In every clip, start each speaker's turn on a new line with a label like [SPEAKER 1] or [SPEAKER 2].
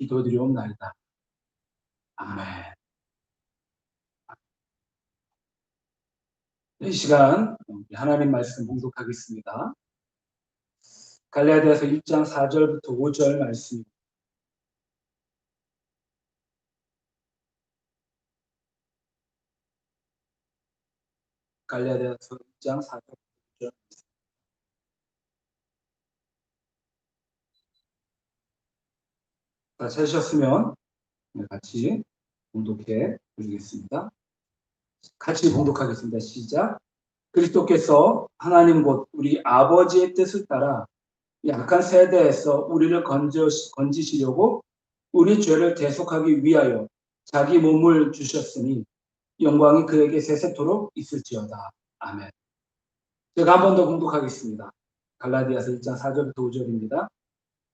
[SPEAKER 1] 기도드리옵나이다. 아멘. 이 시간 하나님 말씀 봉독하겠습니다. 갈라디아서 1장 4절부터 5절 말씀. 갈라디아서 1장 4절부터 5절. 다 찾으셨으면 같이 봉독해 드리겠습니다. 같이 봉독하겠습니다. 시작. 그리스도께서 하나님 곧 우리 아버지의 뜻을 따라 약한 세대에서 우리를 건지시려고 우리 죄를 대속하기 위하여 자기 몸을 주셨으니 영광이 그에게 세세토록 있을지어다. 아멘. 제가 한 번 더 봉독하겠습니다. 갈라디아서 1장 4절부터 5절입니다.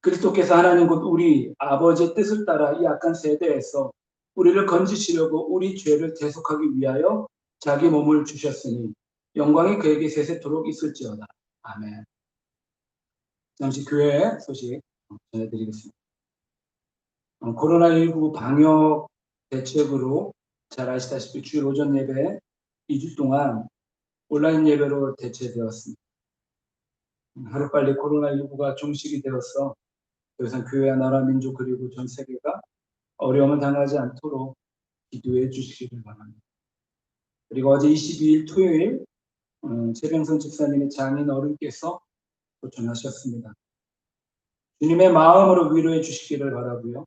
[SPEAKER 1] 그리스도께서 하나님 곧 우리 아버지의 뜻을 따라 이 악한 세대에서 우리를 건지시려고 우리 죄를 대속하기 위하여 자기 몸을 주셨으니 영광이 그에게 세세토록 있을지어다. 아멘. 잠시 교회 소식 전해드리겠습니다. 코로나19 방역 대책으로 잘 아시다시피 주일 오전 예배 2주 동안 온라인 예배로 대체되었습니다. 하루빨리 코로나19가 종식이 되어서 더 이상 교회와 나라 민족 그리고 전 세계가 어려움을 당하지 않도록 기도해 주시기를 바랍니다. 그리고 어제 22일 토요일 최병선 집사님의 장인 어른께서 도전하셨습니다. 주님의 마음으로 위로해 주시기를 바라고요.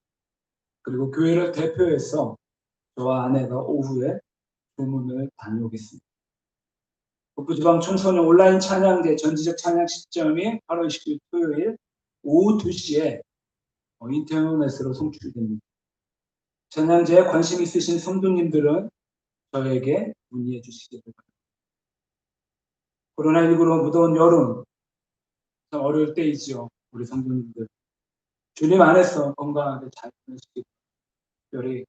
[SPEAKER 1] 그리고 교회를 대표해서 저와 아내가 오후에 조문을 다녀오겠습니다. 북부지방 청소년 온라인 찬양대 전지적 찬양 시점이 8월 20일 토요일 오후 2시에 인터넷으로 송출됩니다. 찬양제에 관심 있으신 성도님들은 저에게 문의해 주시기 바랍니다. 코로나19로 무더운 여름, 참 어려울 때이죠. 우리 성도님들. 주님 안에서 건강하게 잘 보내시기 바랍니다.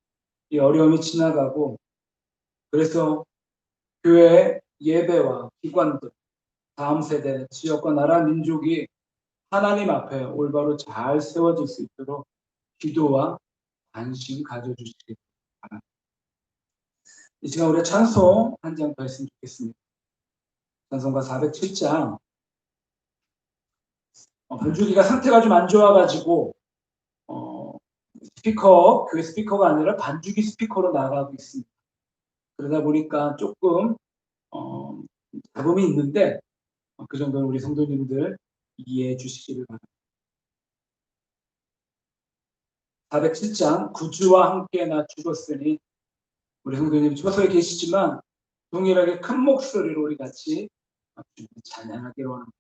[SPEAKER 1] 이 어려움이 지나가고, 그래서 교회 예배와 기관들, 다음 세대, 지역과 나라, 민족이 하나님 앞에 올바로 잘 세워질 수 있도록 기도와 관심 가져주시기 바랍니다. 이 시간 우리 찬송 한 장 더 했으면 좋겠습니다. 찬송가 407장. 반주기가 상태가 좀 안 좋아가지고 스피커, 교회 스피커가 아니라 반주기 스피커로 나가고 있습니다. 그러다 보니까 조금 잡음이 있는데 그 정도는 우리 성도님들 이해해 주시기를 바랍니다. 407장 구주와 함께 나 죽었으니, 우리 성도님 초소에 계시지만 동일하게 큰 목소리로 우리 같이 찬양하기로 합니다.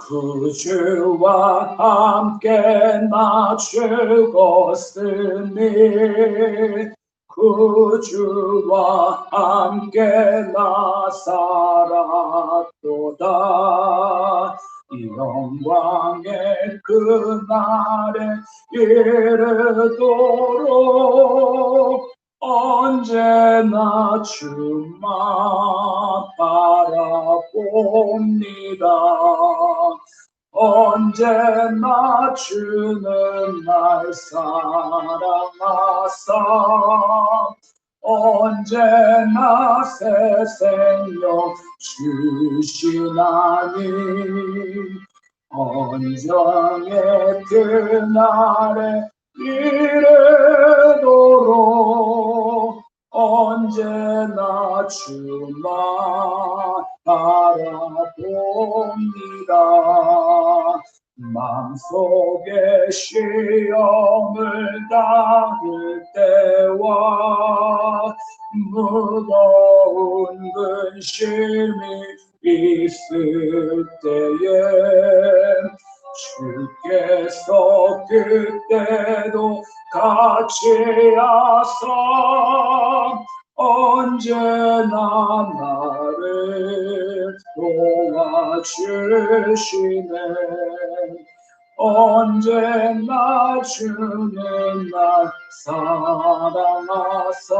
[SPEAKER 1] 구주와 함께 나 죽었으니, 구주와 함께 나 살았도다. 영광의 그날에 이르도록 언제나 주만 바라봅니다. 언제나 주는 날 사랑하사 언제나 새 생명 주시나니, 언정의 그날에 이르도록 언제나 주만 바라봅니다. 마음속에 시험을 당할 때와 무거운 근심이 있을 때에 주께서 그때도 같이 하사 언제나 나를 도와주시네. 언제나 주는 날 사랑하사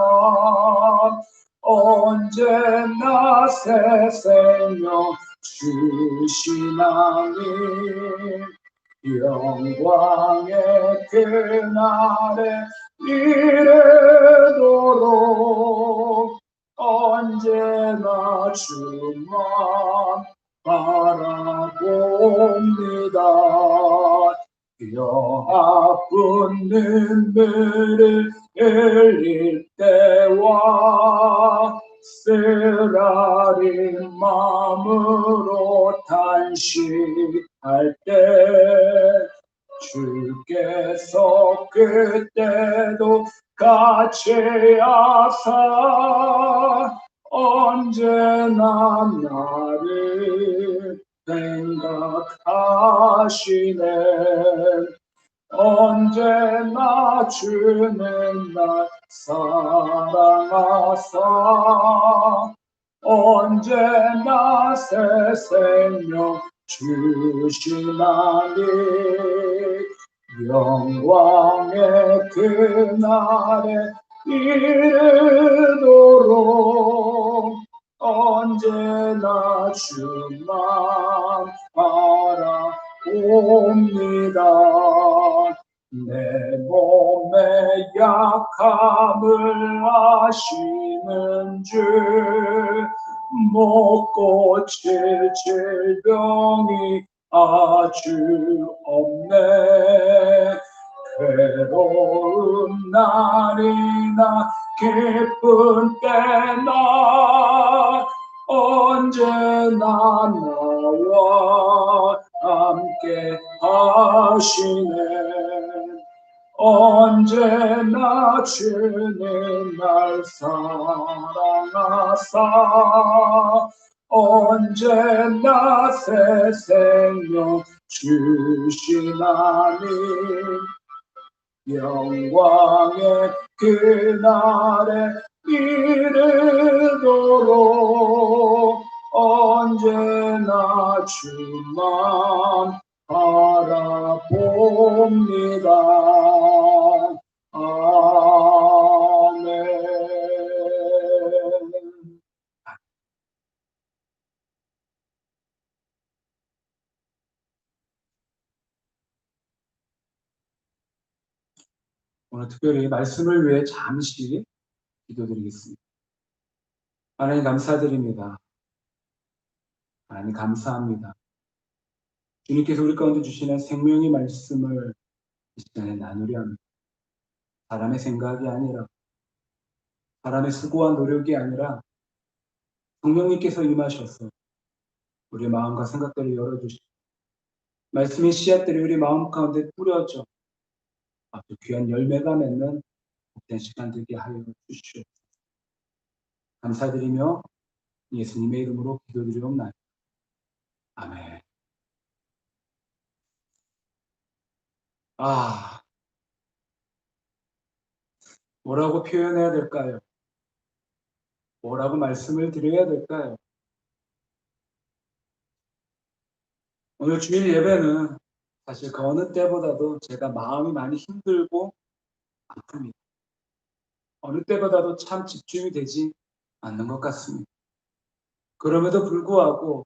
[SPEAKER 1] 언제나 새 생명 주시나니 영광의 그날에 이르도록 언제나 주만 바라봅니다. 여 아픈 눈물을 흘릴 때와 쓰라린 마음으로 탄식할 때 주께서 그때도 같이 하사 언제나 나를 생각하시네. 언제나 주는 날 사랑하사 언제나 새 생명 주시나니 영광의 그날에 이르도록 언제나 주만 바라봅니다. 내 몸의 약함을 아시는 줄 못 고칠 질병이 아주 없네. 괴로운 날이나 기쁜 때나 언제나 나와 함께 하시네. 언제나 주는 날 사랑하사 언제나 새 생명 주시나니 영광의 그날에 이르도록 언제나 주만 바라봅니다. 아멘. 오늘 특별히 말씀을 위해 잠시 기도드리겠습니다. 하나님 감사드립니다. 하나님 감사합니다. 주님께서 우리 가운데 주시는 생명의 말씀을 이 시간에 나누려 합니다. 사람의 생각이 아니라 사람의 수고와 노력이 아니라 성령님께서 임하셔서 우리 마음과 생각들을 열어주시고 말씀의 씨앗들이 우리 마음 가운데 뿌려져 아주 귀한 열매가 맺는 복된 시간 되게 하여 주시옵소서. 감사드리며 예수님의 이름으로 기도드리옵나이다. 아멘. 뭐라고 표현해야 될까요? 뭐라고 말씀을 드려야 될까요? 오늘 주일 예배는 사실 그 어느 때보다도 제가 마음이 많이 힘들고 아픕니다. 어느 때보다도 참 집중이 되지 않는 것 같습니다. 그럼에도 불구하고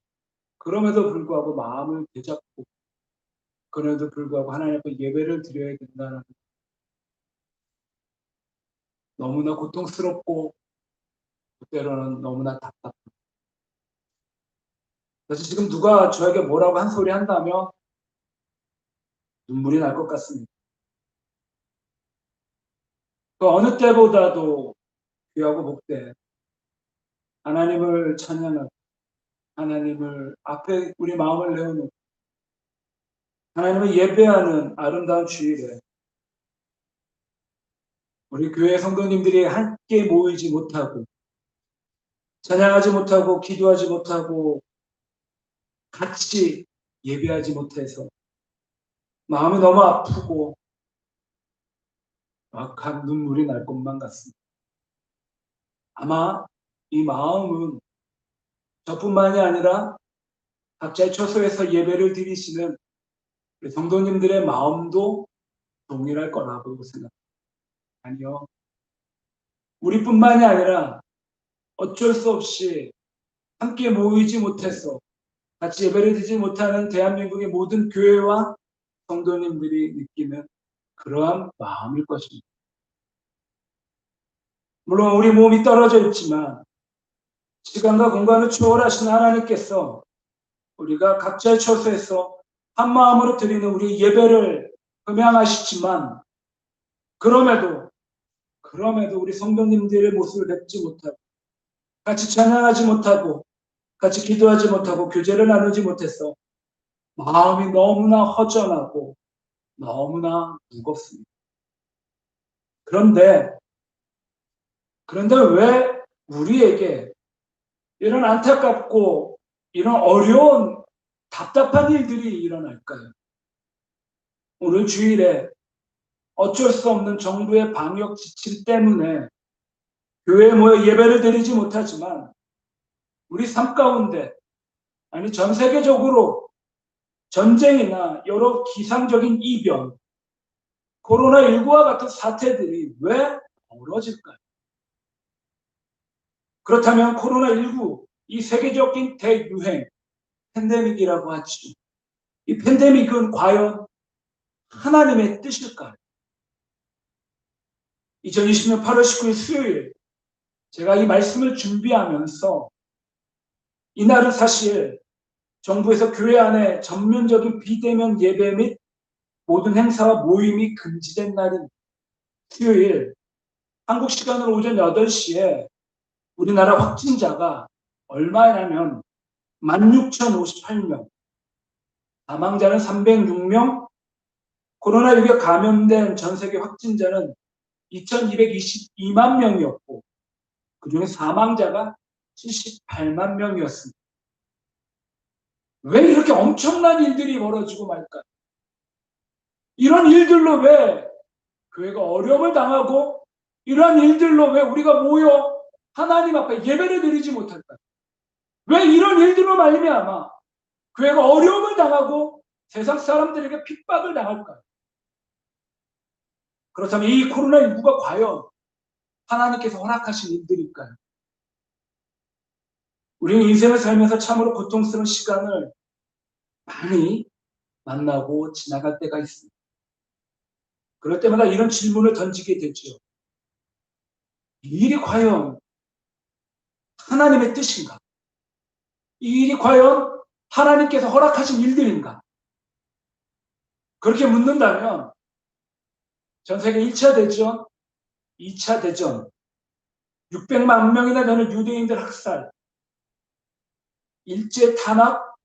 [SPEAKER 1] 마음을 되잡고 그럼에도 불구하고 하나님 앞에 예배를 드려야 된다는 너무나 고통스럽고 때로는 너무나 답답합니다. 그래서 지금 누가 저에게 뭐라고 한 소리 한다면 눈물이 날 것 같습니다. 그 어느 때보다도 귀하고 복된 하나님을 찬양하고 하나님을 앞에 우리 마음을 내어놓고 하나님을 예배하는 아름다운 주일에 우리 교회 성도님들이 함께 모이지 못하고 찬양하지 못하고 기도하지 못하고 같이 예배하지 못해서 마음이 너무 아프고 막한 눈물이 날 것만 같습니다. 아마 이 마음은 저뿐만이 아니라 각자의 처소에서 예배를 드리시는 우리 성도님들의 마음도 동일할 거라고 생각합니다. 아니요. 우리뿐만이 아니라 어쩔 수 없이 함께 모이지 못해서 같이 예배를 드리지 못하는 대한민국의 모든 교회와 성도님들이 느끼는 그러한 마음일 것입니다. 물론 우리 몸이 떨어져 있지만 시간과 공간을 초월하신 하나님께서 우리가 각자의 처소에서 한 마음으로 드리는 우리 예배를 흠양하시지만 그럼에도 우리 성도님들의 모습을 뵙지 못하고 같이 찬양하지 못하고 같이 기도하지 못하고 교제를 나누지 못해서 마음이 너무나 허전하고 너무나 무겁습니다. 그런데 왜 우리에게 이런 안타깝고 이런 어려운 답답한 일들이 일어날까요? 오늘 주일에 어쩔 수 없는 정부의 방역 지침 때문에 교회에 모여 예배를 드리지 못하지만 우리 삶 가운데 아니 전 세계적으로 전쟁이나 여러 기상적인 이변, 코로나19와 같은 사태들이 왜 벌어질까요? 그렇다면 코로나19, 이 세계적인 대유행, 팬데믹이라고 하죠. 이 팬데믹은 과연 하나님의 뜻일까요? 2020년 8월 19일 수요일 제가 이 말씀을 준비하면서 이날은 사실 정부에서 교회 안에 전면적인 비대면 예배 및 모든 행사와 모임이 금지된 날인 수요일 한국 시간으로 오전 8시에 우리나라 확진자가 얼마냐면 16,058명, 사망자는 306명, 코로나19에 감염된 전 세계 확진자는 2,222만 명이었고 그중에 사망자가 78만 명이었습니다. 왜 이렇게 엄청난 일들이 벌어지고 말까요? 이런 일들로 왜 교회가 어려움을 당하고 이러한 일들로 왜 우리가 모여 하나님 앞에 예배를 드리지 못할까요? 왜 이런 일들로 말미암아 교회가 어려움을 당하고 세상 사람들에게 핍박을 당할까요? 그렇다면 이 코로나19가 과연 하나님께서 허락하신 일들일까요? 우리는 인생을 살면서 참으로 고통스러운 시간을 많이 만나고 지나갈 때가 있습니다. 그럴 때마다 이런 질문을 던지게 되죠. 이 일이 과연 하나님의 뜻인가? 이 일이 과연 하나님께서 허락하신 일들인가? 그렇게 묻는다면 전 세계 1차 대전, 2차 대전, 600만 명이나 되는 유대인들 학살, 일제 탄압,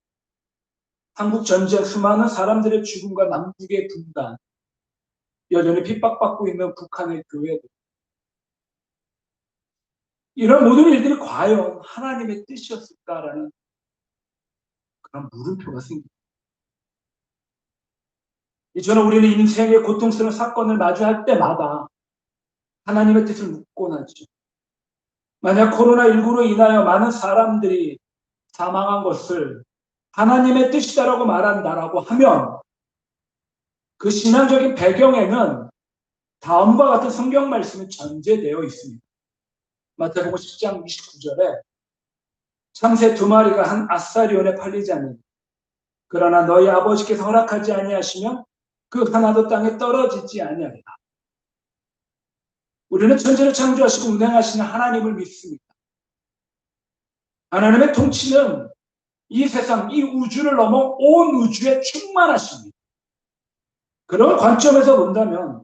[SPEAKER 1] 한국 전쟁, 수많은 사람들의 죽음과 남북의 분단, 여전히 핍박받고 있는 북한의 교회들. 이런 모든 일들이 과연 하나님의 뜻이었을까라는 그런 물음표가 생깁니다. 저는 우리는 인생의 고통스러운 사건을 마주할 때마다 하나님의 뜻을 묻곤 하죠. 만약 코로나19로 인하여 많은 사람들이 사망한 것을 하나님의 뜻이다라고 말한다라고 하면 그 신앙적인 배경에는 다음과 같은 성경 말씀이 전제되어 있습니다. 마태복음 10장 29절에 참새 2마리가 한 아사리온에 팔리지 않는 그러나 너희 아버지께서 허락하지 아니하시면 그 하나도 땅에 떨어지지 아니하리라. 우리는 천지를 창조하시고 운행하시는 하나님을 믿습니다. 하나님의 통치는 이 세상, 이 우주를 넘어 온 우주에 충만하십니다. 그런 관점에서 본다면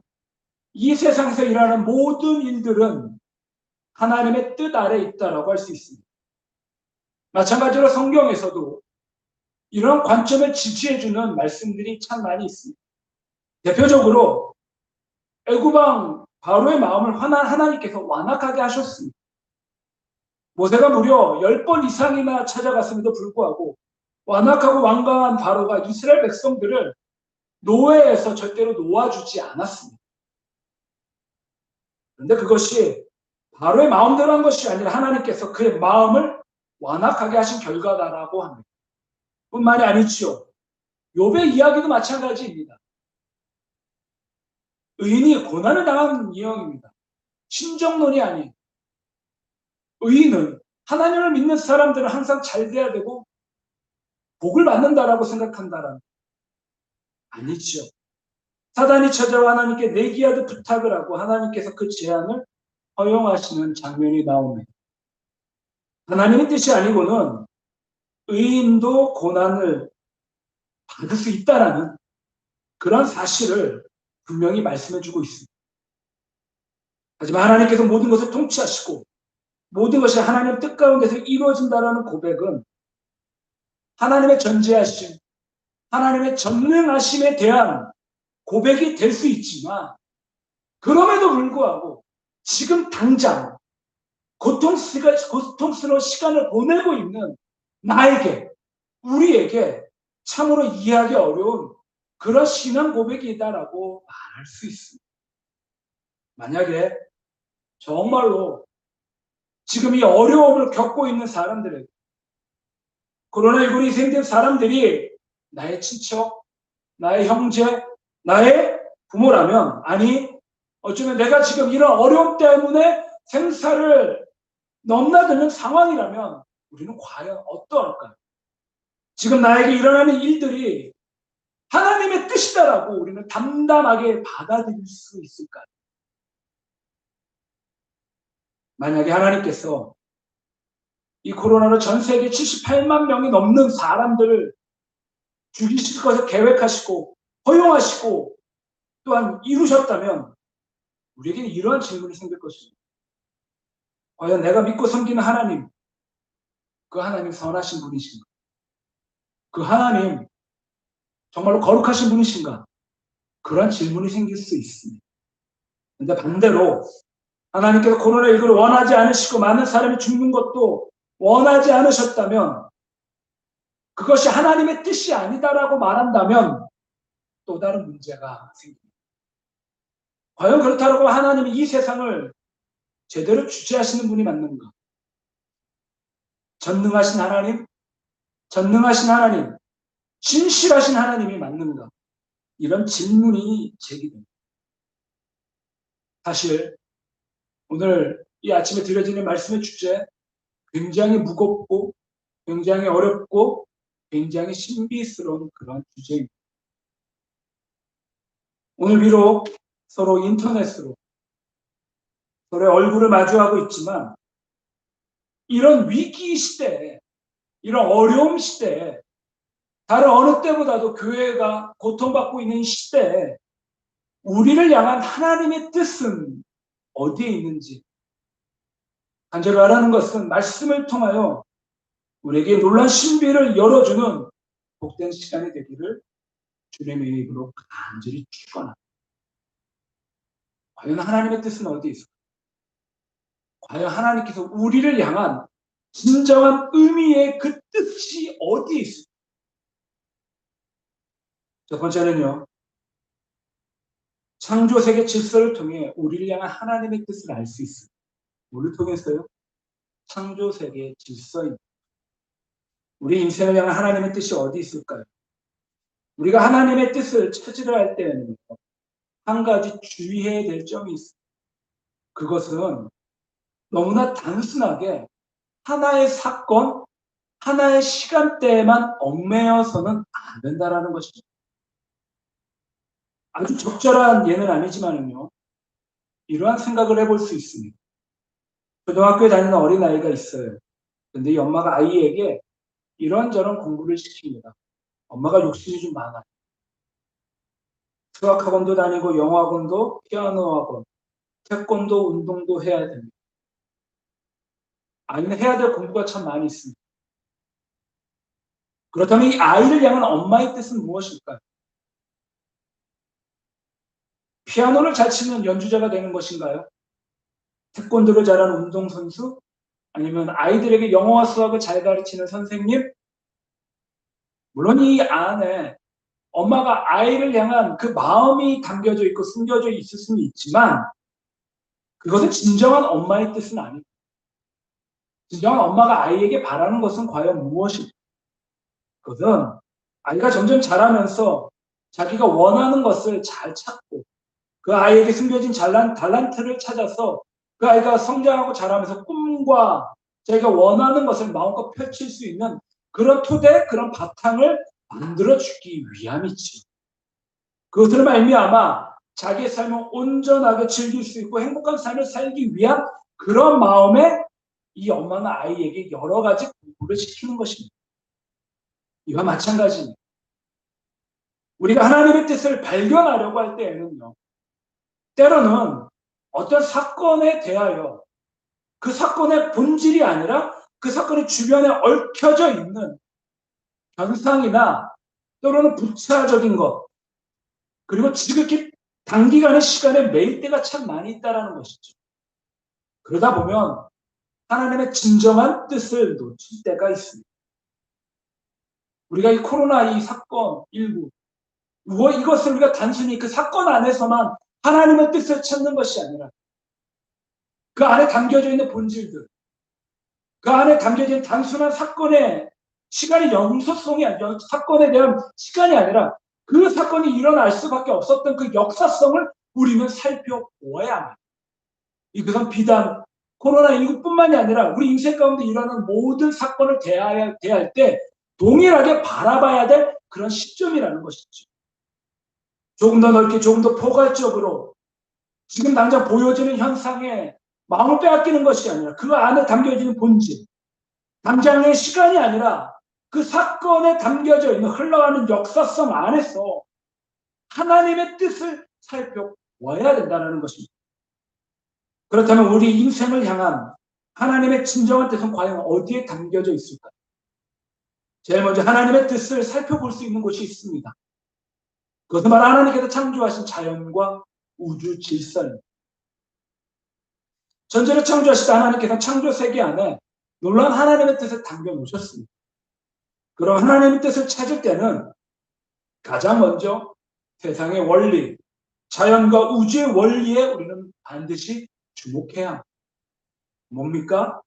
[SPEAKER 1] 이 세상에서 일어나는 모든 일들은 하나님의 뜻 아래 있다라고 할 수 있습니다. 마찬가지로 성경에서도 이런 관점을 지지해주는 말씀들이 참 많이 있습니다. 대표적으로 애굽왕 바로의 마음을 하나님께서 완악하게 하셨습니다. 모세가 무려 10번 이상이나 찾아갔음에도 불구하고 완악하고 완강한 바로가 이스라엘 백성들을 노예에서 절대로 놓아주지 않았습니다. 그런데 그것이 바로의 마음대로 한 것이 아니라 하나님께서 그의 마음을 완악하게 하신 결과다라고 합니다. 뿐만이 아니지요. 욥의 이야기도 마찬가지입니다. 의인이 고난을 당하는 이형입니다. 신정론이 아닌 의인은 하나님을 믿는 사람들은 항상 잘 돼야 되고 복을 받는다라고 생각한다라는 아니죠. 사단이 찾아와 하나님께 내기하듯 부탁을 하고 하나님께서 그 제안을 허용하시는 장면이 나옵니다. 하나님의 뜻이 아니고는 의인도 고난을 받을 수 있다라는 그런 사실을 분명히 말씀해주고 있습니다. 하지만 하나님께서 모든 것을 통치하시고 모든 것이 하나님의 뜻 가운데서 이루어진다라는 고백은 하나님의 전지하심, 하나님의 전능하심에 대한 고백이 될 수 있지만 그럼에도 불구하고 지금 당장 고통스러운 시간을 보내고 있는 나에게, 우리에게 참으로 이해하기 어려운 그런 신앙 고백이다라고 말할 수 있습니다. 만약에 정말로 지금 이 어려움을 겪고 있는 사람들에게 코로나19로 희생된 사람들이 나의 친척, 나의 형제, 나의 부모라면, 아니 어쩌면 내가 지금 이런 어려움 때문에 생사를 넘나드는 상황이라면 우리는 과연 어떠할까요? 지금 나에게 일어나는 일들이 하나님의 뜻이다라고 우리는 담담하게 받아들일 수 있을까요? 만약에 하나님께서 이 코로나로 전 세계 78만 명이 넘는 사람들을 죽이실 것을 계획하시고 허용하시고 또한 이루셨다면 우리에게는 이러한 질문이 생길 것입니다. 과연 내가 믿고 섬기는 하나님, 그 하나님 선하신 분이신가? 그 하나님 정말로 거룩하신 분이신가? 그런 질문이 생길 수 있습니다. 그런데 반대로 하나님께서 코로나19를 원하지 않으시고 많은 사람이 죽는 것도 원하지 않으셨다면 그것이 하나님의 뜻이 아니다라고 말한다면 또 다른 문제가 생깁니다. 과연 그렇다고 하나님이 이 세상을 제대로 주재하시는 분이 맞는가? 전능하신 하나님, 전능하신 하나님, 신실하신 하나님이 맞는가? 이런 질문이 제기됩니다. 사실 오늘 이 아침에 드려지는 말씀의 주제 굉장히 무겁고 굉장히 어렵고 굉장히 신비스러운 그런 주제입니다. 오늘 비록 서로 인터넷으로 서로의 얼굴을 마주하고 있지만 이런 위기 시대에, 이런 어려움 시대에 다른 어느 때보다도 교회가 고통받고 있는 시대에 우리를 향한 하나님의 뜻은 어디에 있는지 간절히 바라는 것은 말씀을 통하여 우리에게 놀라운 신비를 열어주는 복된 시간이 되기를 주님의 이름으로 간절히 축원합니다. 과연 하나님의 뜻은 어디에 있을까요? 과연 하나님께서 우리를 향한 진정한 의미의 그 뜻이 어디에 있을까요? 첫 번째는요, 창조세계 질서를 통해 우리를 향한 하나님의 뜻을 알 수 있습니다. 뭐를 통해서요? 창조세계의 질서입니다. 우리 인생을 향한 하나님의 뜻이 어디 있을까요? 우리가 하나님의 뜻을 찾으려 할 때에는 한 가지 주의해야 될 점이 있습니다. 그것은 너무나 단순하게 하나의 사건, 하나의 시간대에만 얽매여서는 안 된다는 것이죠. 아주 적절한 예는 아니지만요, 이러한 생각을 해볼 수 있습니다. 초등학교에 다니는 어린아이가 있어요. 근데 이 엄마가 아이에게 이런저런 공부를 시킵니다. 엄마가 욕심이 좀 많아요. 수학학원도 다니고 영어학원도 피아노 학원, 태권도 운동도 해야 됩니다. 아이는 해야 될 공부가 참 많이 있습니다. 그렇다면 이 아이를 향한 엄마의 뜻은 무엇일까요? 피아노를 잘 치는 연주자가 되는 것인가요? 태권도를 잘하는 운동선수? 아니면 아이들에게 영어와 수학을 잘 가르치는 선생님? 물론 이 안에 엄마가 아이를 향한 그 마음이 담겨져 있고 숨겨져 있을 수는 있지만 그것은 진정한 엄마의 뜻은 아닙니다. 진정한 엄마가 아이에게 바라는 것은 과연 무엇일까? 그것은 아이가 점점 자라면서 자기가 원하는 것을 잘 찾고 그 아이에게 숨겨진 달란트를 찾아서 그 아이가 성장하고 자라면서 꿈과 자기가 원하는 것을 마음껏 펼칠 수 있는 그런 토대, 그런 바탕을 만들어주기 위함이지. 그것으로 말미암아 자기의 삶을 온전하게 즐길 수 있고 행복한 삶을 살기 위한 그런 마음에 이 엄마는 아이에게 여러 가지 공부를 시키는 것입니다. 이와 마찬가지입니다. 우리가 하나님의 뜻을 발견하려고 할 때에는요, 때로는 어떤 사건에 대하여 그 사건의 본질이 아니라 그 사건의 주변에 얽혀져 있는 현상이나 또는 부차적인 것, 그리고 지극히 단기간의 시간에 매일 때가 참 많이 있다는 것이죠. 그러다 보면 하나님의 진정한 뜻을 놓칠 때가 있습니다. 우리가 이 코로나 이 사건 일부 이것을 우리가 단순히 그 사건 안에서만 하나님의 뜻을 찾는 것이 아니라 그 안에 담겨져 있는 본질들, 그 안에 담겨져 있는 단순한 사건의 시간의 연속성이 아니라 사건에 대한 시간이 아니라 그 사건이 일어날 수밖에 없었던 그 역사성을 우리는 살펴보아야 합니다. 이것은 비단 코로나19뿐만이 아니라 우리 인생 가운데 일어나는 모든 사건을 대할 때 동일하게 바라봐야 될 그런 시점이라는 것이죠. 조금 더 넓게, 조금 더 포괄적으로 지금 당장 보여지는 현상에 마음을 빼앗기는 것이 아니라 그 안에 담겨지는 본질, 당장의 시간이 아니라 그 사건에 담겨져 있는 흘러가는 역사성 안에서 하나님의 뜻을 살펴봐야 된다는 것입니다. 그렇다면 우리 인생을 향한 하나님의 진정한 뜻은 과연 어디에 담겨져 있을까요? 제일 먼저 하나님의 뜻을 살펴볼 수 있는 곳이 있습니다. 그것은 바로 하나님께서 창조하신 자연과 우주 질서입니다. 전체를 창조하시다 하나님께서 창조 세계 안에 놀라운 하나님의 뜻을 담겨 놓으셨습니다. 그럼 하나님의 뜻을 찾을 때는 가장 먼저 세상의 원리, 자연과 우주의 원리에 우리는 반드시 주목해야 합니다. 뭡니까?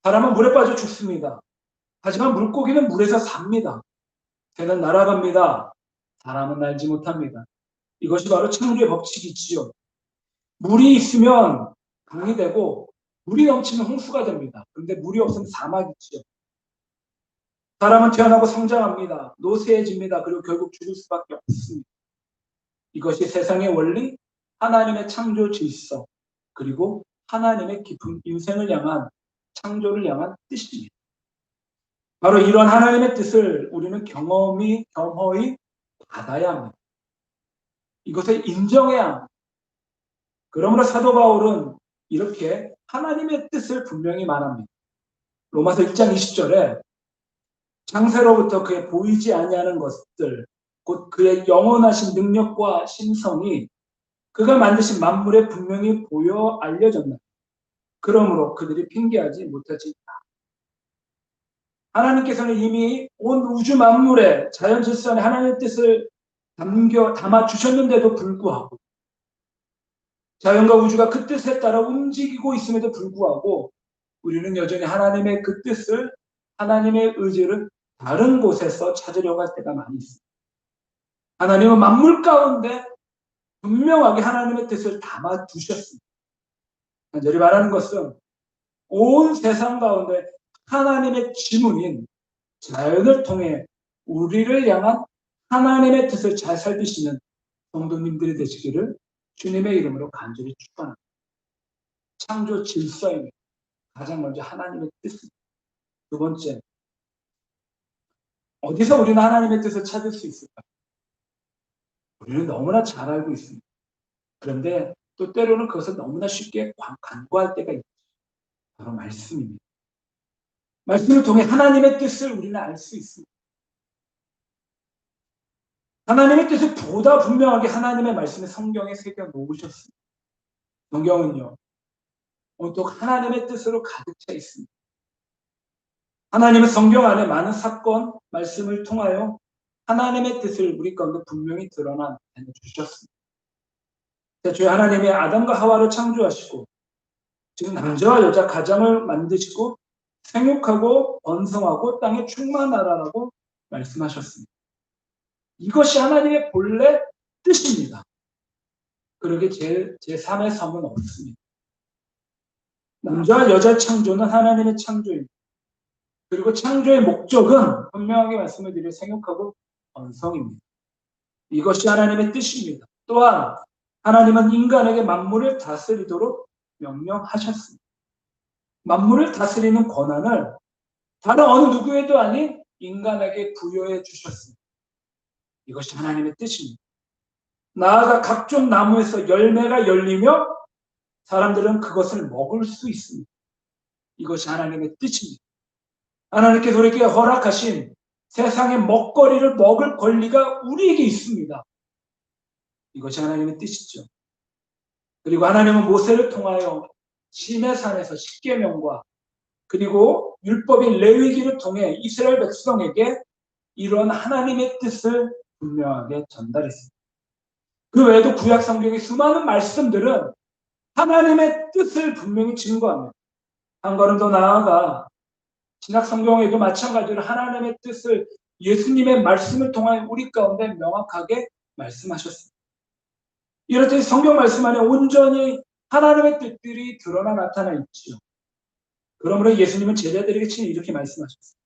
[SPEAKER 1] 사람은 물에 빠져 죽습니다. 하지만 물고기는 물에서 삽니다. 새는 날아갑니다. 사람은 날지 못합니다. 이것이 바로 창조의 법칙이지요. 물이 있으면 강이 되고 물이 넘치면 홍수가 됩니다. 그런데 물이 없으면 사막이지요. 사람은 태어나고 성장합니다. 노쇠해집니다. 그리고 결국 죽을 수밖에 없습니다. 이것이 세상의 원리, 하나님의 창조 질서, 그리고 하나님의 깊은 인생을 향한 창조를 향한 뜻입니다. 바로 이런 하나님의 뜻을 우리는 겸허히 받아야 합니다. 이것을 인정해야 합니다. 그러므로 사도 바울은 이렇게 하나님의 뜻을 분명히 말합니다. 로마서 1장 20절에 창세로부터 그의 보이지 아니하는 것들, 곧 그의 영원하신 능력과 신성이 그가 만드신 만물에 분명히 보여 알려졌나. 그러므로 그들이 핑계하지 못하지. 하나님께서는 이미 온 우주 만물에 자연 질서 안에 하나님의 뜻을 담아 주셨는데도 불구하고 자연과 우주가 그 뜻에 따라 움직이고 있음에도 불구하고 우리는 여전히 하나님의 그 뜻을, 하나님의 의지를 다른 곳에서 찾으려고 할 때가 많이 있습니다. 하나님은 만물 가운데 분명하게 하나님의 뜻을 담아 두셨습니다. 간절히 말하는 것은 온 세상 가운데 하나님의 지문인 자연을 통해 우리를 향한 하나님의 뜻을 잘 살피시는 성도님들이 되시기를 주님의 이름으로 간절히 축원합니다. 창조 질서입니다. 가장 먼저 하나님의 뜻입니다. 두 번째, 어디서 우리는 하나님의 뜻을 찾을 수 있을까? 우리는 너무나 잘 알고 있습니다. 그런데 또 때로는 그것을 너무나 쉽게 간과할 때가 있죠. 바로 말씀입니다. 말씀을 통해 하나님의 뜻을 우리는 알 수 있습니다. 하나님의 뜻을 보다 분명하게 하나님의 말씀에 성경에 새겨 놓으셨습니다. 성경은요, 온통 하나님의 뜻으로 가득 차 있습니다. 하나님은 성경 안에 많은 사건, 말씀을 통하여 하나님의 뜻을 우리 가운데 분명히 드러나 주셨습니다. 주 하나님이 아담과 하와를 창조하시고 지금 남자와 여자 가정을 만드시고 생육하고 번성하고 땅에 충만하라라고 말씀하셨습니다. 이것이 하나님의 본래 뜻입니다. 그러게 제3의 섬은 없습니다. 남자와 여자의 창조는 하나님의 창조입니다. 그리고 창조의 목적은 분명하게 말씀을 드려 생육하고 번성입니다. 이것이 하나님의 뜻입니다. 또한 하나님은 인간에게 만물을 다스리도록 명령하셨습니다. 만물을 다스리는 권한을 다른 어느 누구에도 아닌 인간에게 부여해 주셨습니다. 이것이 하나님의 뜻입니다. 나아가 각종 나무에서 열매가 열리며 사람들은 그것을 먹을 수 있습니다. 이것이 하나님의 뜻입니다. 하나님께서 우리에게 허락하신 세상의 먹거리를 먹을 권리가 우리에게 있습니다. 이것이 하나님의 뜻이죠. 그리고 하나님은 모세를 통하여 시내산에서 십계명과 그리고 율법인 레위기를 통해 이스라엘 백성에게 이런 하나님의 뜻을 분명하게 전달했습니다. 그 외에도 구약 성경의 수많은 말씀들은 하나님의 뜻을 분명히 증거합니다. 한 걸음 더 나아가 신약 성경에도 마찬가지로 하나님의 뜻을 예수님의 말씀을 통하여 우리 가운데 명확하게 말씀하셨습니다. 이렇듯 성경 말씀 안에 온전히 하나님의 뜻들이 드러나 나타나 있죠. 그러므로 예수님은 제자들에게 친히 이렇게 말씀하셨습니다.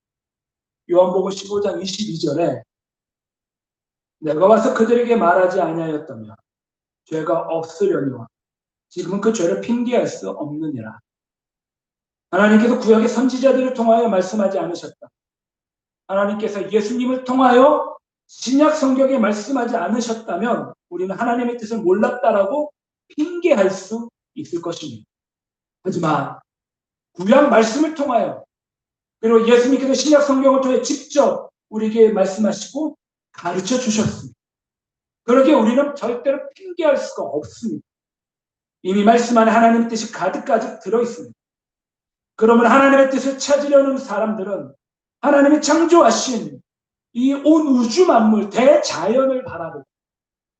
[SPEAKER 1] 요한복음 15장 22절에 내가 와서 그들에게 말하지 아니하였다면 죄가 없으려니와 지금은 그 죄를 핑계할 수 없느니라. 하나님께서 구약의 선지자들을 통하여 말씀하지 않으셨다. 하나님께서 예수님을 통하여 신약 성경에 말씀하지 않으셨다면 우리는 하나님의 뜻을 몰랐다라고 핑계할 수 있을 것입니다. 하지만 구약 말씀을 통하여 그리고 예수님께서 신약 성경을 통해 직접 우리에게 말씀하시고 가르쳐 주셨습니다. 그러기에 우리는 절대로 핑계할 수가 없습니다. 이미 말씀 안에 하나님의 뜻이 가득가득 들어있습니다. 그러면 하나님의 뜻을 찾으려는 사람들은 하나님이 창조하신 이 온 우주 만물 대자연을 바라보고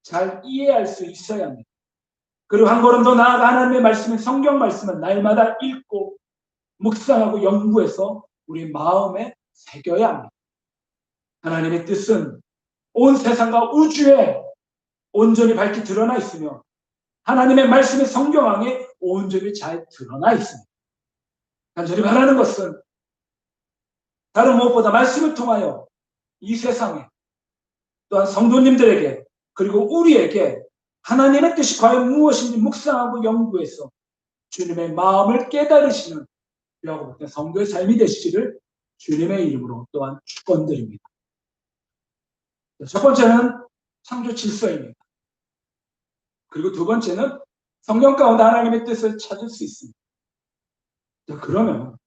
[SPEAKER 1] 잘 이해할 수 있어야 합니다. 그리고 한 걸음 더 나아가 하나님의 말씀인 성경 말씀은 날마다 읽고 묵상하고 연구해서 우리 마음에 새겨야 합니다. 하나님의 뜻은 온 세상과 우주에 온전히 밝게 드러나 있으며 하나님의 말씀의 성경 안에 온전히 잘 드러나 있습니다. 간절히 바라는 것은 다른 무엇보다 말씀을 통하여 이 세상에 또한 성도님들에게 그리고 우리에게 하나님의 뜻이 과연 무엇인지 묵상하고 연구해서 주님의 마음을 깨달으시는 성도의 삶이 되시기를 주님의 이름으로 또한 축원드립니다. 첫 번째는 창조 질서입니다. 그리고 두 번째는 성경 가운데 하나님의 뜻을 찾을 수 있습니다. 그러면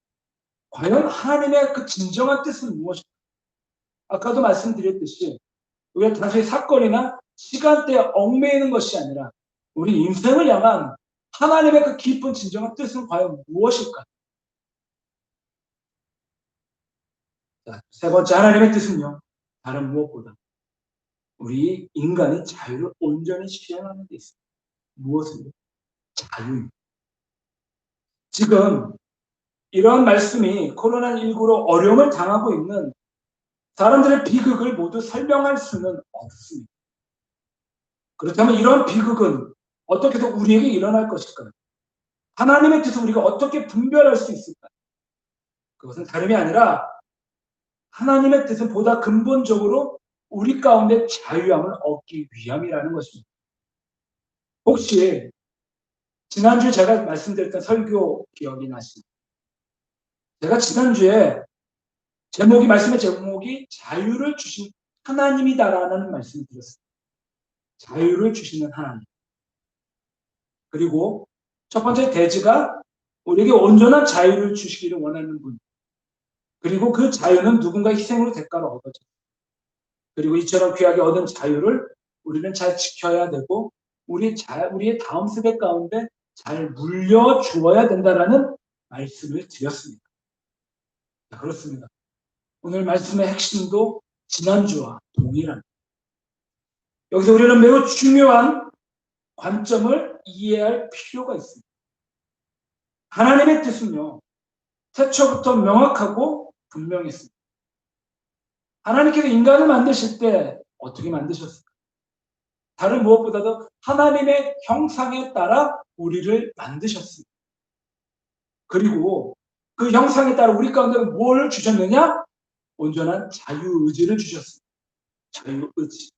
[SPEAKER 1] 과연 하나님의 그 진정한 뜻은 무엇일까? 아까도 말씀드렸듯이 우리가 단순히 사건이나 시간대에 얽매이는 것이 아니라 우리 인생을 향한 하나님의 그 깊은 진정한 뜻은 과연 무엇일까? 자, 세 번째 하나님의 뜻은요. 다른 무엇보다 우리 인간의 자유를 온전히 실현하는 데 있습니다. 무엇을요? 자유입니다. 지금 이러한 말씀이 코로나19로 어려움을 당하고 있는 사람들의 비극을 모두 설명할 수는 없습니다. 그렇다면 이러한 비극은 어떻게 더 우리에게 일어날 것일까요? 하나님의 뜻을 우리가 어떻게 분별할 수 있을까요? 그것은 다름이 아니라 하나님의 뜻은 보다 근본적으로 우리 가운데 자유함을 얻기 위함이라는 것입니다. 혹시 지난주에 제가 말씀드렸던 설교 기억이 나시나요? 제가 지난주에 말씀의 제목이 자유를 주신 하나님이다라는 말씀을 드렸습니다. 자유를 주시는 하나님. 그리고 첫 번째 대지가 우리에게 온전한 자유를 주시기를 원하는 분. 그리고 그 자유는 누군가의 희생으로 대가를 얻어져. 그리고 이처럼 귀하게 얻은 자유를 우리는 잘 지켜야 되고 우리의 다음 세대 가운데 잘 물려주어야 된다라는 말씀을 드렸습니다. 그렇습니다. 오늘 말씀의 핵심도 지난주와 동일합니다. 여기서 우리는 매우 중요한 관점을 이해할 필요가 있습니다. 하나님의 뜻은요, 태초부터 명확하고 분명했습니다. 하나님께서 인간을 만드실 때 어떻게 만드셨을까? 다른 무엇보다도 하나님의 형상에 따라 우리를 만드셨습니다. 그리고 그 형상에 따라 우리 가운데 뭘 주셨느냐? 온전한 자유의지를 주셨습니다. 자유의지.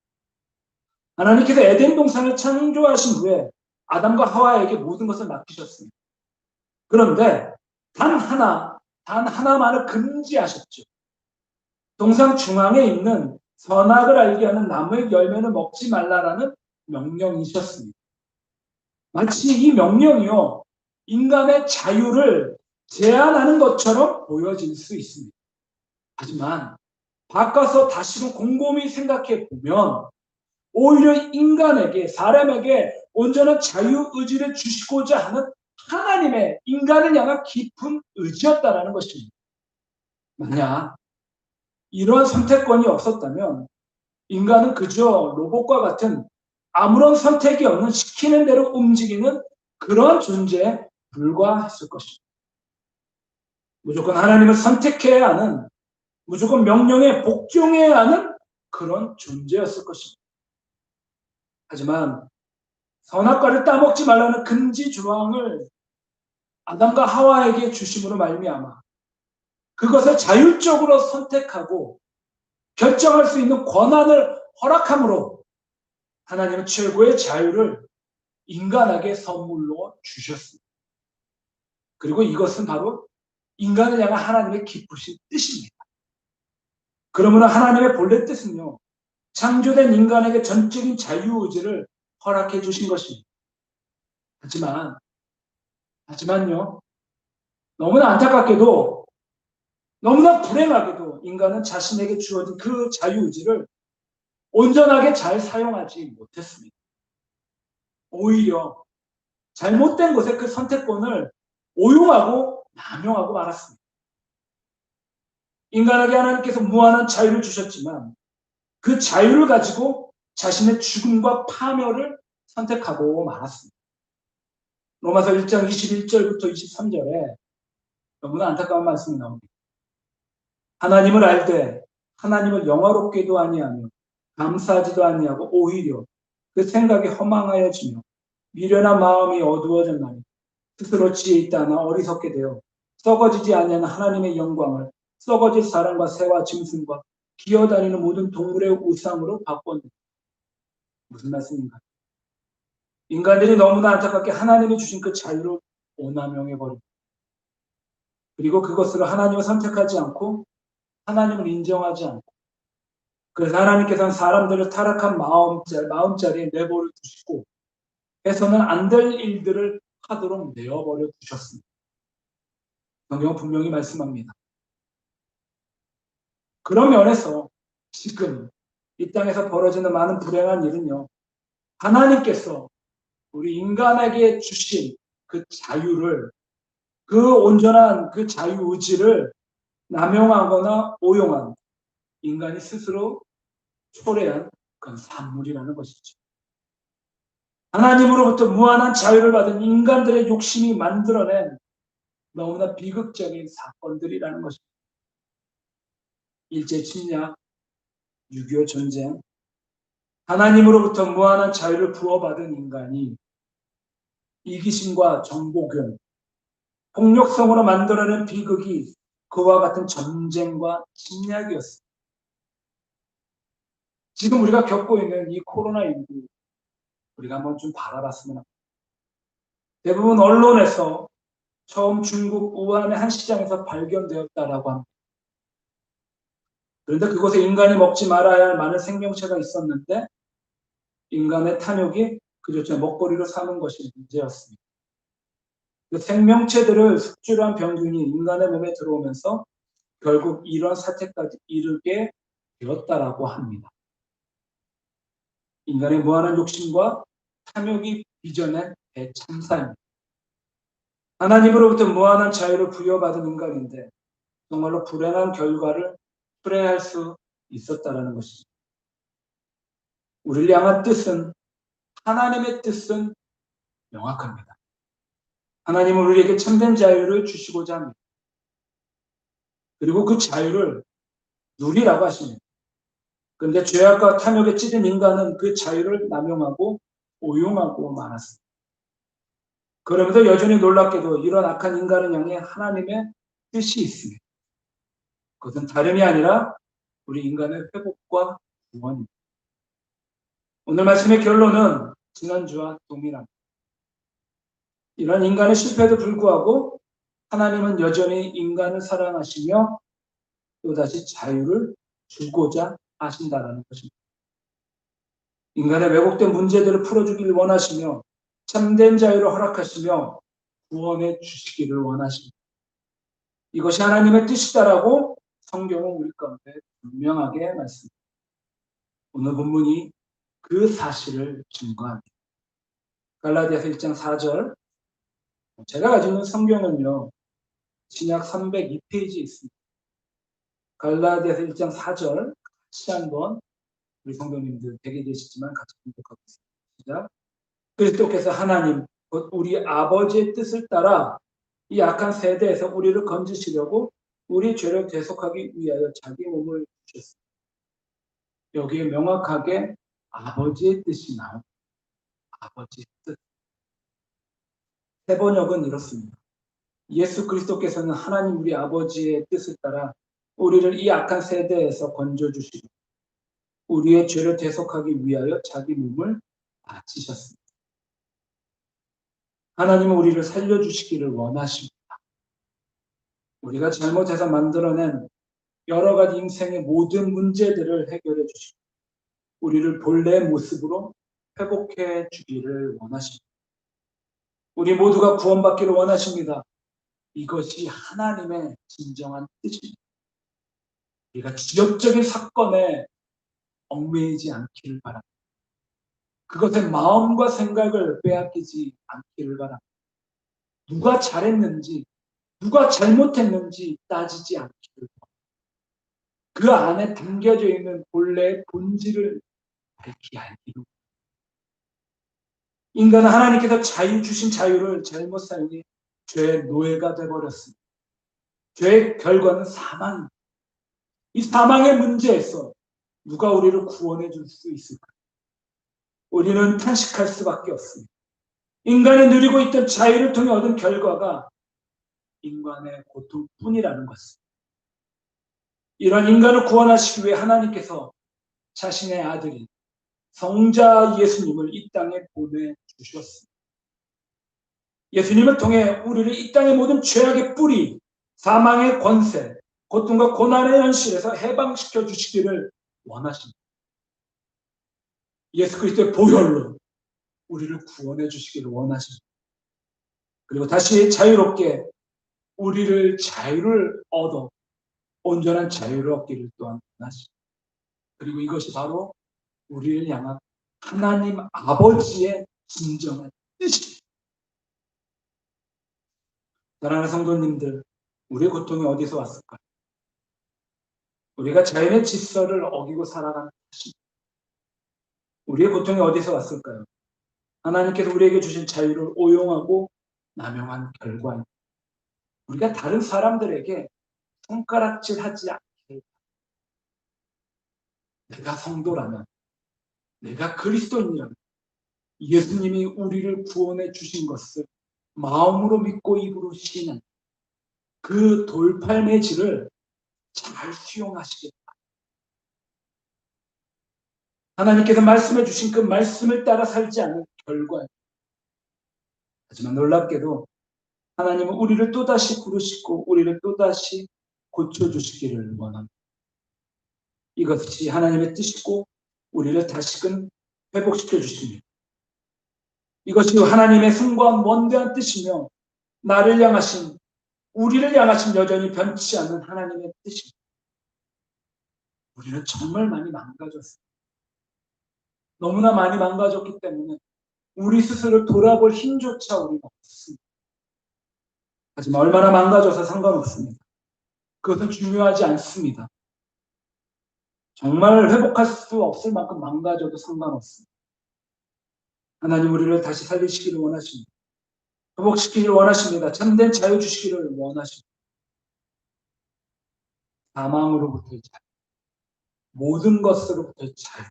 [SPEAKER 1] 하나님께서 에덴 동산을 창조하신 후에 아담과 하와에게 모든 것을 맡기셨습니다. 그런데 단 하나만을 금지하셨죠. 동산 중앙에 있는 선악을 알게 하는 나무의 열매는 먹지 말라라는 명령이셨습니다. 마치 이 명령이요, 인간의 자유를 제한하는 것처럼 보여질 수 있습니다. 하지만 바꿔서 다시금 곰곰이 생각해 보면 오히려 인간에게, 사람에게 온전한 자유의지를 주시고자 하는 하나님의 인간을 향한 깊은 의지였다라는 것입니다. 만약 이러한 선택권이 없었다면 인간은 그저 로봇과 같은 아무런 선택이 없는 시키는 대로 움직이는 그런 존재에 불과했을 것입니다. 무조건 하나님을 선택해야 하는, 무조건 명령에 복종해야 하는 그런 존재였을 것입니다. 하지만 선악과를 따먹지 말라는 금지 조항을 아담과 하와에게 주심으로 말미암아 그것을 자율적으로 선택하고 결정할 수 있는 권한을 허락함으로 하나님은 최고의 자유를 인간에게 선물로 주셨습니다. 그리고 이것은 바로 인간을 향한 하나님의 기쁘신 뜻입니다. 그러므로 하나님의 본래 뜻은요, 창조된 인간에게 전적인 자유의지를 허락해 주신 것입니다. 하지만요, 너무나 안타깝게도, 너무나 불행하게도 인간은 자신에게 주어진 그 자유의지를 온전하게 잘 사용하지 못했습니다. 오히려 잘못된 것에 그 선택권을 오용하고 남용하고 말았습니다. 인간에게 하나님께서 무한한 자유를 주셨지만 그 자유를 가지고 자신의 죽음과 파멸을 선택하고 말았습니다. 로마서 1장 21절부터 23절에 너무나 안타까운 말씀이 나옵니다. 하나님을 알되 하나님을 영화롭게도 아니하며 감사하지도 아니하고 오히려 그 생각이 허망하여지며 미련한 마음이 어두워졌나니 스스로 지혜 있다 하나 어리석게 되어 썩어지지 아니하는 하나님의 영광을 썩어질 사람과 새와 짐승과 기어다니는 모든 동물의 우상으로 바꿨는다. 무슨 말씀인가? 인간들이 너무나 안타깝게 하나님이 주신 그 자유를 오남용해버립니다. 그리고 그것으로 하나님을 선택하지 않고 하나님을 인정하지 않고, 그래서 하나님께서는 사람들을 타락한 마음자리에 내버려 두시고 해서는 안 될 일들을 하도록 내어버려 두셨습니다. 성경은 분명히 말씀합니다. 그런 면에서 지금 이 땅에서 벌어지는 많은 불행한 일은요, 하나님께서 우리 인간에게 주신 그 자유를, 그 온전한 그 자유의지를 남용하거나 오용한 인간이 스스로 초래한 그런 산물이라는 것이죠. 하나님으로부터 무한한 자유를 받은 인간들의 욕심이 만들어낸 너무나 비극적인 사건들이라는 것입니다. 일제 침략, 6.25 전쟁, 하나님으로부터 무한한 자유를 부어받은 인간이 이기심과 정복용, 폭력성으로 만들어낸 비극이 그와 같은 전쟁과 침략이었습니다. 지금 우리가 겪고 있는 이 코로나19, 우리가 한번 좀 바라봤으면 합니다. 대부분 언론에서 처음 중국 우한의 한 시장에서 발견되었다라고 합니다. 그런데 그곳에 인간이 먹지 말아야 할 많은 생명체가 있었는데 인간의 탐욕이 그저 먹거리로 삼은 것이 문제였습니다. 그 생명체들을 숙주한 병균이 인간의 몸에 들어오면서 결국 이런 사태까지 이르게 되었다라고 합니다. 인간의 무한한 욕심과 탐욕이 빚어낸 대참사입니다. 하나님으로부터 무한한 자유를 부여받은 인간인데 정말로 불행한 결과를 초래할 수 있었다라는 것이죠. 우리를 향한 뜻은, 하나님의 뜻은 명확합니다. 하나님은 우리에게 참된 자유를 주시고자 합니다. 그리고 그 자유를 누리라고 하십니다. 그런데 죄악과 탐욕에 찌든 인간은 그 자유를 남용하고 오용하고 말았습니다. 그러면서 여전히 놀랍게도 이런 악한 인간을 향해 하나님의 뜻이 있습니다. 그것은 다름이 아니라 우리 인간의 회복과 구원입니다. 오늘 말씀의 결론은 지난주와 동일합니다. 이런 인간의 실패에도 불구하고 하나님은 여전히 인간을 사랑하시며 또다시 자유를 주고자 하신다는 것입니다. 인간의 왜곡된 문제들을 풀어주기를 원하시며 참된 자유를 허락하시며 구원해 주시기를 원하십니다. 이것이 하나님의 뜻이다라고 성경은 우리 가운데 분명하게 말씀합니다. 오늘 본문이 그 사실을 증거합니다. 갈라디아서 1장 4절. 제가 가지고 있는 성경은요, 신약 302페이지에 있습니다. 갈라디아서 1장 4절 같이 한번 우리 성도님들 되게 계시지만 같이 공독하겠습니다. 시작. 그리스도께서 하나님 곧 우리 아버지의 뜻을 따라 이 악한 세대에서 우리를 건지시려고 우리 죄를 대속하기 위하여 자기 몸을 주셨습니다. 여기에 명확하게 아버지의 뜻이 나옵니다. 아버지의 뜻. 세번역은 이렇습니다. 예수 그리스도께서는 하나님 우리 아버지의 뜻을 따라 우리를 이 악한 세대에서 건져주시고 우리의 죄를 대속하기 위하여 자기 몸을 바치셨습니다. 하나님은 우리를 살려주시기를 원하십니다. 우리가 잘못해서 만들어낸 여러 가지 인생의 모든 문제들을 해결해 주시고 우리를 본래의 모습으로 회복해 주기를 원하십니다. 우리 모두가 구원받기를 원하십니다. 이것이 하나님의 진정한 뜻입니다. 우리가 지역적인 사건에 얽매이지 않기를 바랍니다. 그것의 마음과 생각을 빼앗기지 않기를 바랍니다. 누가 잘했는지 누가 잘못했는지 따지지 않기를 바랍니다. 그 안에 담겨져 있는 본래의 본질을 밝히 알기로. 인간은 하나님께서 자유 주신 자유를 잘못 사용해 죄의 노예가 되어버렸습니다. 죄의 결과는 사망입니다. 이 사망의 문제에서 누가 우리를 구원해 줄 수 있을까? 우리는 탄식할 수밖에 없습니다. 인간이 누리고 있던 자유를 통해 얻은 결과가 인간의 고통뿐이라는 것입니다. 이런 인간을 구원하시기 위해 하나님께서 자신의 아들인 성자 예수님을 이 땅에 보내주셨습니다. 예수님을 통해 우리를 이 땅의 모든 죄악의 뿌리, 사망의 권세, 고통과 고난의 현실에서 해방시켜 주시기를 원하십니다. 예수 그리스도의 보혈로 우리를 구원해 주시기를 원하십니다. 그리고 다시 자유롭게 우리를 자유를 얻어 온전한 자유를 얻기를 또한 원하십니다. 그리고 이것이 바로 우리를 향한 하나님 아버지의 진정한 뜻입니다. 사랑하는 성도님들, 우리의 고통이 어디서 왔을까요? 우리가 자연의 질서를 어기고 살아가는 것입니다. 우리의 고통이 어디서 왔을까요? 하나님께서 우리에게 주신 자유를 오용하고 남용한 결과입니다. 우리가 다른 사람들에게 손가락질하지 않게 내가 성도라면, 내가 그리스도인이라면 예수님이 우리를 구원해 주신 것을 마음으로 믿고 입으로 시인하는 그 돌팔매질을 잘 수용하시겠다. 하나님께서 말씀해 주신 그 말씀을 따라 살지 않는 결과입니다. 하지만 놀랍게도 하나님은 우리를 또다시 부르시고 우리를 또다시 고쳐주시기를 원합니다. 이것이 하나님의 뜻이고 우리를 다시금 회복시켜 주십니다. 이것이 하나님의 숭고한 원대한 뜻이며 나를 향하신 우리를 향하신 여전히 변치 않는 하나님의 뜻입니다. 우리는 정말 많이 망가졌어요. 너무나 많이 망가졌기 때문에 우리 스스로 돌아볼 힘조차 우리가 없습니다. 하지만 얼마나 망가져서 상관없습니다. 그것은 중요하지 않습니다. 정말 회복할 수 없을 만큼 망가져도 상관없습니다. 하나님 우리를 다시 살리시기를 원하십니다. 회복시키기를 원하십니다. 참된 자유 주시기를 원하십니다. 사망으로부터의 자유, 모든 것으로부터 자유,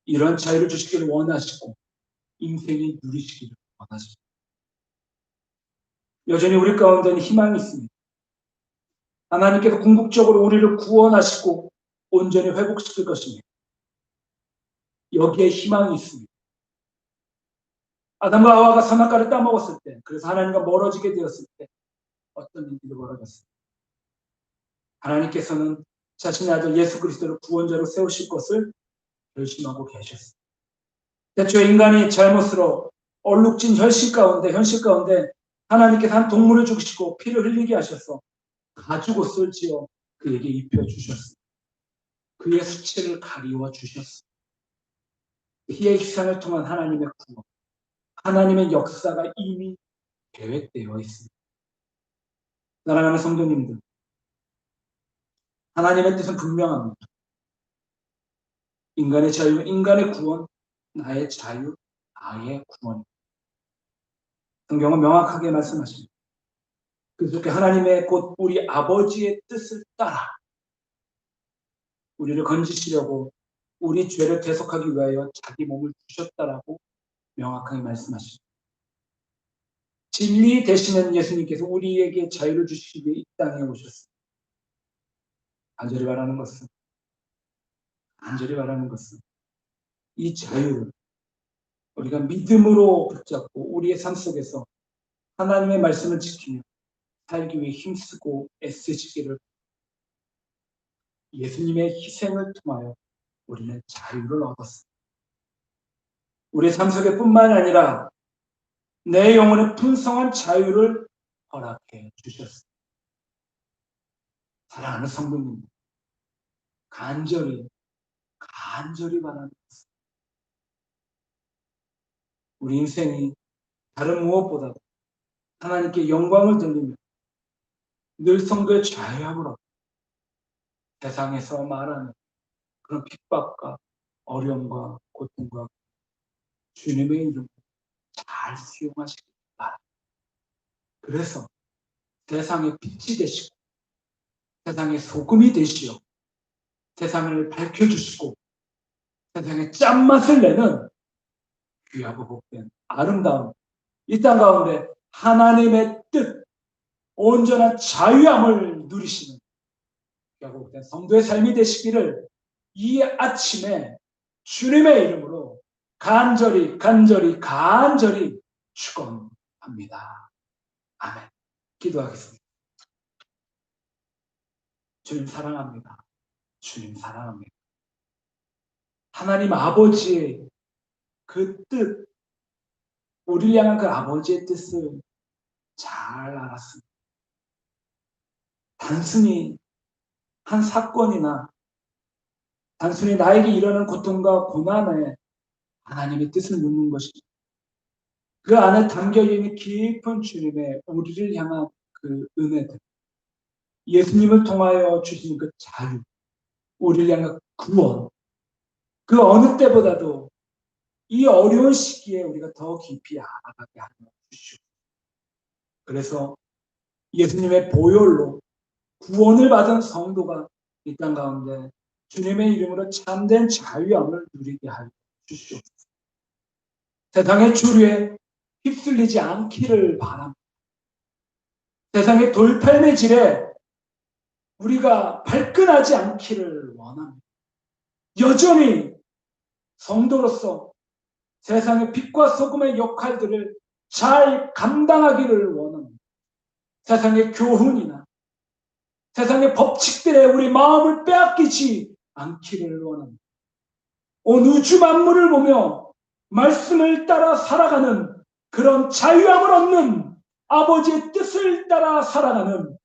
[SPEAKER 1] 이런 자유를 주시기를 원하시고 인생이 누리시기를 원하십니다. 여전히 우리 가운데는 희망이 있습니다. 하나님께서 궁극적으로 우리를 구원하시고 온전히 회복시킬 것입니다. 여기에 희망이 있습니다. 아담과 하와가 선악과를 따먹었을 때, 그래서 하나님과 멀어지게 되었을 때 어떤 일이 벌어졌습니까? 하나님께서는 자신의 아들 예수 그리스도를 구원자로 세우실 것을 결심하고 계셨습니다. 대초에 인간이 잘못으로 얼룩진 현실 가운데 하나님께서 한 동물을 죽이시고 피를 흘리게 하셔서 가죽옷을 지어 그에게 입혀주셨습니다. 그의 수치를 가리워 주셨습니다. 피의 희생을 통한 하나님의 구원, 하나님의 역사가 이미 계획되어 있습니다. 사랑하는 성도님들, 하나님의 뜻은 분명합니다. 인간의 자유, 인간의 구원, 나의 자유, 나의 구원. 성경은 명확하게 말씀하십니다. 그렇게 하나님의 곧 우리 아버지의 뜻을 따라 우리를 건지시려고 우리 죄를 대속하기 위하여 자기 몸을 주셨다라고 명확하게 말씀하십니다. 진리 되시는 예수님께서 우리에게 자유를 주시기 위해 이 땅에 오셨습니다. 간절히 바라는 것은 이 자유를 우리가 믿음으로 붙잡고 우리의 삶 속에서 하나님의 말씀을 지키며 살기 위해 힘쓰고 애쓰시기를, 예수님의 희생을 통하여 우리는 자유를 얻었습니다. 우리의 삶 속에 뿐만 아니라 내 영혼의 풍성한 자유를 허락해 주셨습니다. 사랑하는 성도님, 간절히 바라는 것은 우리 인생이 다른 무엇보다도 하나님께 영광을 돌리며 늘 성도의 자유함으로 세상에서 말하는 그런 핍박과 어려움과 고통과 주님의 이름을 잘 수용하시기 바랍니다. 그래서 세상의 빛이 되시고 세상의 소금이 되시어 세상을 밝혀주시고 세상에 짠맛을 내는 귀하고 복된 아름다운 이 땅 가운데 하나님의 뜻, 온전한 자유함을 누리시는 귀하고 복된 성도의 삶이 되시기를 이 아침에 주님의 이름으로 간절히 축원합니다. 아멘. 기도하겠습니다. 주님 사랑합니다. 주님 사랑합니다. 하나님 아버지의 그 뜻, 우리를 향한 그 아버지의 뜻을 잘 알았습니다. 단순히 한 사건이나 단순히 나에게 일어나는 고통과 고난에 하나님의 뜻을 묻는 것이죠. 그 안에 담겨있는 깊은 주님의 우리를 향한 그 은혜들, 예수님을 통하여 주신 그 자유, 우리를 향한 구원, 그 어느 때보다도 이 어려운 시기에 우리가 더 깊이 알아가게 하여 주시오. 그래서 예수님의 보혈로 구원을 받은 성도가 이 땅 가운데 주님의 이름으로 참된 자유함을 누리게 하여 주시옵소서. 세상의 주류에 휩쓸리지 않기를 바랍니다. 세상의 돌팔매질에 우리가 발끈하지 않기를 원합니다. 여전히 성도로서 세상의 빛과 소금의 역할들을 잘 감당하기를 원합니다. 세상의 교훈이나 세상의 법칙들에 우리 마음을 빼앗기지 않기를 원합니다. 온 우주 만물을 보며 말씀을 따라 살아가는 그런 자유함을 얻는, 아버지의 뜻을 따라 살아가는